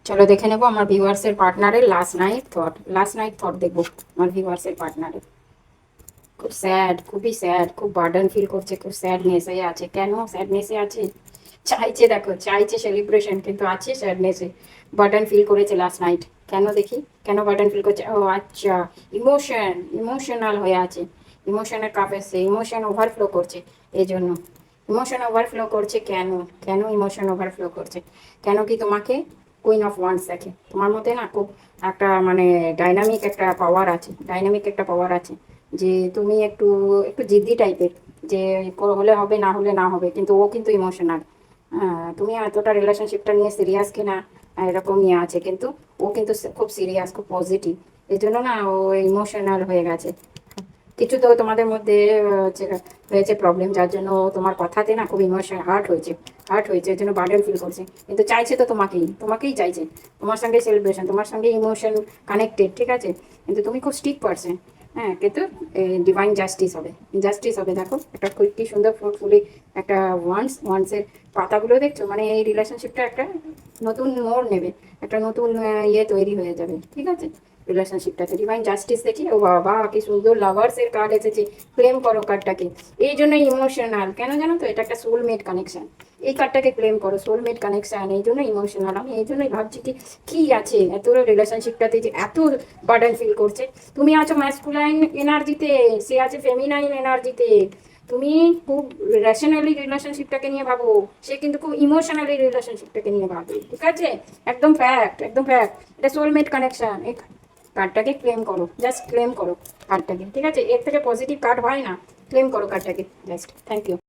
চলো দেখে নেবো আমার ভিউয়ার্সের পার্টনারের লাস্ট নাইট থট দেখবো আমার ভিউয়ার্সের পার্টনারের। খুব স্যাড, খুবই স্যাড, খুব বার্ডেন ফিল করছে, খুব স্যাডনেসে আছে। কেন স্যাডনেসে আছে? চাইছে, দেখো চাইছে সেলিব্রেশন, কিন্তু আছে স্যাডনেসে, বার্ডেন ফিল করেছে লাস্ট নাইট। কেন দেখি, কেন বার্ডেন ফিল করছে? ও আচ্ছা, ইমোশনাল হয়ে আছে, ইমোশনের কাপ এসছে, ইমোশন ওভারফ্লো করছে, এই জন্য ইমোশন ওভারফ্লো করছে। কেন, কেন ইমোশন ওভারফ্লো করছে? কেন কি তোমাকে কুইন অফ ওয়ান্স দেখে তোমার মধ্যে না, খুব একটা মানে ডাইনামিক একটা পাওয়ার আছে, ডাইনামিক একটা পাওয়ার আছে, যে তুমি একটু একটু জিদ্দি টাইপের, যে হলে হবে, না হলে না হবে, কিন্তু ও কিন্তু ইমোশনাল। হ্যাঁ, তুমি এতটা রিলেশনশিপটা নিয়ে সিরিয়াস কিনা এরকম নিয়ে আছে, কিন্তু ও কিন্তু খুব সিরিয়াস, খুব পজিটিভ। এই জন্য না ও ইমোশনাল হয়ে গেছে। কিছু তো তোমাদের মধ্যে হয়েছে প্রবলেম, যার জন্য ও তোমার কথাতে না খুব ইমোশন হার্ট হয়েছে, এর জন্য বার্ডেন ফিল করছে। কিন্তু চাইছে তো তোমাকেই, তোমাকেই চাইছে, তোমার সঙ্গে সেলিব্রেশন, তোমার সঙ্গে ইমোশন কানেক্টেড, ঠিক আছে? কিন্তু তুমি খুব স্ট্রিক্ট পারসন। হ্যাঁ, কিন্তু ডিভাইন জাস্টিস হবে দেখো, একটা কি সুন্দর ফুলফুলি একটা ওয়ান্সের পাতাগুলো দেখছো, মানে এই রিলেশনশিপটা একটা নতুন মোড় নেবে, একটা নতুন ইয়ে তৈরি হয়ে যাবে, ঠিক আছে? রিলেশনশিপটাতে ডিভাইন জাস্টিস দেখি, ও বাবা কি সুন্দর লাভার্স এর কার্ড এসেছে। ক্লেম করো কার্ডটাকে। এই জন্য ইমোশনাল, কেন জানো তো? এটা একটা সোলমেট কানেকশন। এই কার্ডটাকে ক্লেম করো, সোলমেট কানেকশন, এই জন্য ইমোশনাল। আমি এই জন্যই ভাবছি কি কি আছে এত রিলেশনশিপটাতে যে এত বার্ডেন ফিল করছে। তুমি আছো ম্যাসকুলাইন এনার্জিতে, সে আছে ফেমিনাইন এনার্জিতে। তুমি খুব রেশনালি রিলেশনশিপটাকে নিয়ে ভাবো, সে কিন্তু খুব ইমোশনালি রিলেশনশিপটাকে নিয়ে ভাবে, ঠিক আছে? একদম ফ্যাক্ট, একদম ফ্যাক্ট। এটা সোলমেট কানেকশন। এই কার্ডটাকে ক্লেম করো, জাস্ট ক্লেম করো কার্ডটাকে, ঠিক আছে? এর থেকে পজিটিভ কার্ড হয় না। ক্লেম করো কার্ডটাকে জাস্ট। Thank you.